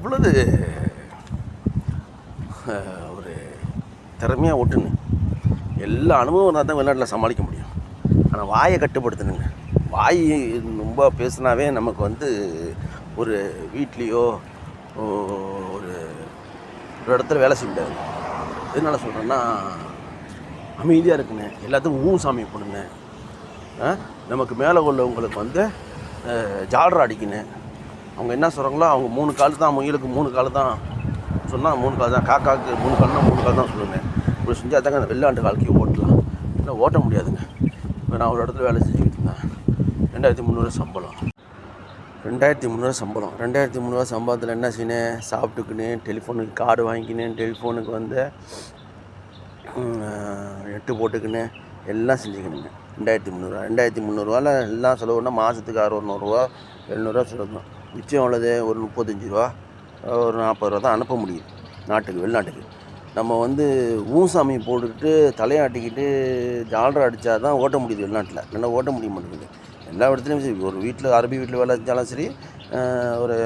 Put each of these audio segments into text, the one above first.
அவ்வளவு ஒரு திறமையாக ஓட்டுன்னு எல்லா அனுபவம் இருந்தால் தான் வெளிநாட்டில் சமாளிக்க முடியும். ஆனால் வாயை கட்டுப்படுத்தணுங்க. வாய் ரொம்ப பேசுனாவே நமக்கு வந்து ஒரு வீட்லேயோ ஒரு ஒரு இடத்துல வேலை செய்ய முடியாது. எதனால் சொல்கிறேன்னா, அமைதியாக இருக்குங்க, எல்லாத்துக்கும் சாமி போடுங்க. நமக்கு மேலே உள்ளவங்களுக்கு வந்து ஜால்ரா அடிக்கணும். அவங்க என்ன சொல்கிறாங்களோ அவங்க 3 கால் தான், முயலுக்கு 3 கால் தான் சொன்னால் 3 கால் தான், காக்காவுக்கு 3 கால்னால் 3 கால் தான் சொல்லுவேன். இப்படி செஞ்சால் தாங்க அந்த வெள்ளாண்டு வாழ்க்கையை ஓட்டலாம். இல்லை ஓட்ட முடியாதுங்க. இப்போ நான் ஒரு இடத்துல வேலை செஞ்சுக்கிட்டு இருந்தேன். 2300 சம்பளம். 2300 சம்பளம். 2300 சம்பளத்தில் என்ன செய்யணும்? சாப்பிட்டுக்குன்னு, டெலிஃபோனுக்கு கார்டு வாங்கிக்கினேன், டெலிஃபோனுக்கு வந்து நெட்டு போட்டுக்கின்னு எல்லாம் செஞ்சுக்கணுங்க. 2300 எல்லாம் செலவுன்னா மாதத்துக்கு 600 700 செலவு. மிச்சம் உள்ளது ஒரு 35 ரூபா, ஒரு 40 ரூபா தான் அனுப்ப முடியும் நாட்டுக்கு, வெளிநாட்டுக்கு. நம்ம வந்து ஊசாமி போட்டுக்கிட்டு தலையாட்டிக்கிட்டு ஜால்ரா அடித்தா தான் ஓட்ட முடியுது வெளிநாட்டில். இல்லைன்னா ஓட்ட முடிய மாட்டேங்குது. எல்லா இடத்துலையும் சரி, ஒரு வீட்டில் அரபி வீட்டில் வேலை செஞ்சாலும் சரி, ஒரு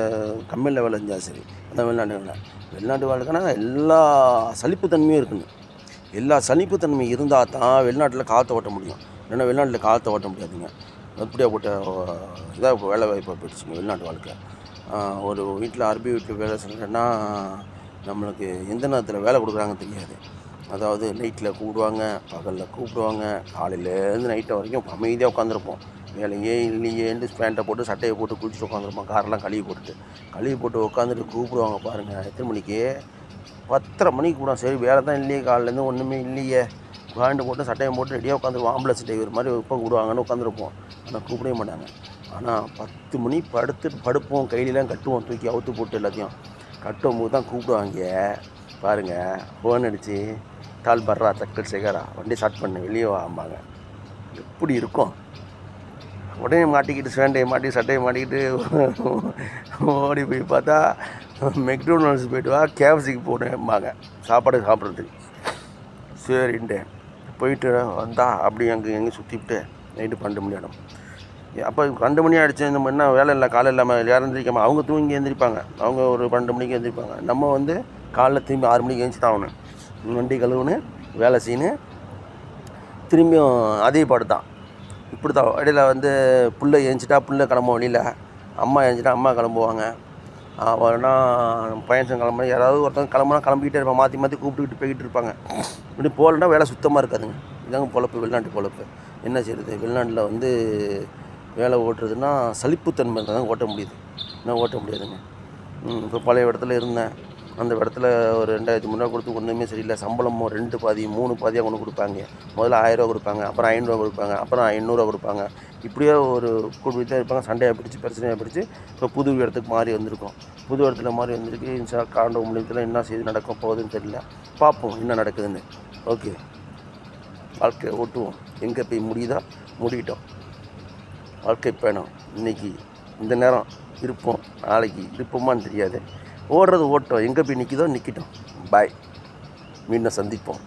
கம்பெனியில் வேலை செஞ்சாலும் சரி, அதான் வெளிநாட்டு வாழ்க்கைனா எல்லா சலிப்புத்தன்மையும் இருக்குங்க. எல்லா சலிப்புத்தன்மை இருந்தால் தான் வெளிநாட்டில் காற்றை ஓட்ட முடியும். இல்லைன்னா வெளிநாட்டில் காற்றை ஓட்ட முடியாதுங்க. எப்படியா போட்ட இதாக வேலை வாய்ப்பாக போயிடுச்சுங்க வெளிநாட்டு வாழ்க்கை. ஒரு வீட்டில் அரபி வீட்டில் வேலை செய்கிறேன்னா நம்மளுக்கு எந்த நேரத்தில் வேலை கொடுக்குறாங்கன்னு தெரியாது. அதாவது நைட்டில் கூப்பிடுவாங்க, பகலில் கூப்பிடுவாங்க, காலையிலேருந்து நைட்டை வரைக்கும் அமைதியாக உட்காந்துருப்போம். வேலையே இல்லையேன்னு பேண்ட்டை போட்டு சட்டையை போட்டு குளிச்சுட்டு உட்காந்துருப்போம். காரெல்லாம் கழுவி போட்டு உட்காந்துட்டு கூப்பிடுவாங்க பாருங்கள். எத்தனை மணிக்கு? 10:30 மணிக்கு கூட. சரி, வேலை தான் இல்லையே, காலையிலேருந்து ஒன்றுமே இல்லையே, பேண்ட்டு போட்டு சட்டையை போட்டு ரெடியாக உட்காந்துருவோம். ஆம்புலன்ஸ் டிரைவர் மாதிரி எப்போ கூப்பிடுவாங்கன்னு உட்காந்துருப்போம். ஆனால் கூப்பிடவே மாட்டாங்க. ஆனால் 10 மணி படுப்போம், கையிலலாம் கட்டுவோம், தூக்கி அவுத்து போட்டு எல்லாத்தையும் கட்டும் போது தான் கூப்பிடுவாங்க பாருங்கள். ஃபோன் அடித்து டால் பர்றா சக்கல் சேகரா, வண்டி ஸ்டார்ட் பண்ணு, வெளியே வாம்பாங்க. எப்படி இருக்கும்? உடனே மாட்டிக்கிட்டு சேண்டையை மாட்டி சட்டையை மாட்டிக்கிட்டு ஓடி போய் பார்த்தா மெக்டோனல்ஸ் போய்ட்டு வா, கேஎஃப்சிக்கு போனேன்பாங்க சாப்பாடு சாப்பிட்றதுக்கு. சரின்ட்டு போயிட்டு வந்தா அப்படி எங்கே சுற்றிவிட்டு நைட்டு 12 மணி ஆகிடும். அப்போ 2 மணி ஆகிடுச்சு, நம்ம என்ன வேலை இல்லை, காலை இல்லாமல் யாரும் எந்திரிக்காமல் அவங்க தூங்கி எழுந்திரிப்பாங்க. அவங்க ஒரு 12 மணிக்கு எழுந்திரிப்பாங்க. நம்ம வந்து காலைல திரும்பி 6 மணிக்கு எழுந்துச்சி தான் ஆகணும். வண்டி கழுவுன்னு வேலை செய்யணும், திரும்பியும் அதே பாடு தான். இப்படி தான் இடையில வந்து புள்ள எழுந்துச்சிட்டா புள்ள கிளம்பும் வழியில், அம்மா எழுந்துச்சிட்டா அம்மா கிளம்புவாங்க. அவனா பையன் கிளம்புனா யாராவது ஒருத்தவங்க கிளம்புனா கிளம்பிக்கிட்டே இருப்பாங்க, மாற்றி மாற்றி கூப்பிட்டுக்கிட்டு போய்கிட்டு இருப்பாங்க. இப்படி போகலன்னா வேலை சுத்தமாக இருக்காதுங்க. இதாங்க பொழப்பு, வெளிநாட்டு பொழப்பு. என்ன செய்கிறது? வெளிநாட்டில் வந்து வேலை ஓட்டுறதுன்னா சலிப்புத்தன்மை தான் ஓட்ட முடியுது, என்ன ஓட்ட முடியாதுங்க. இப்போ பழைய இடத்துல இருந்தேன். அந்த இடத்துல ஒரு 2300 கொடுத்து ஒன்றுமே சரியில்லை. சம்பளமும் 2 பாதி 3 பாதியாக கொண்டு கொடுப்பாங்க. முதல்ல 1000 ரூபா கொடுப்பாங்க, அப்புறம் 500 கொடுப்பாங்க, அப்புறம் 500 கொடுப்பாங்க. இப்படியே ஒரு கூட்டிகிட்டே இருப்பாங்க. சண்டையாக பிடிச்சி பிரச்சனையாக பிடிச்சி இப்போ புது இடத்துக்கு மாறி வந்திருக்கோம். புது இடத்துல மாறி வந்திருக்கு. காண்ட முடியத்தில் என்ன செய்து நடக்க போகுதுன்னு தெரியல. பார்ப்போம் என்ன நடக்குதுன்னு. ஓகே, வாழ்க்கை ஓட்டுவோம். எங்கே போய் முடியுதா முடிக்கிட்டோம். வாழ்க்கை பயணம். இன்றைக்கி இந்த நேரம் இருப்போம், நாளைக்கு இருப்போமான்னு தெரியாது. ஓடுறது ஓட்டம், எங்கே போய் நிற்கிதோ நிற்கிட்டோம். பாய், மீண்டும் சந்திப்போம்.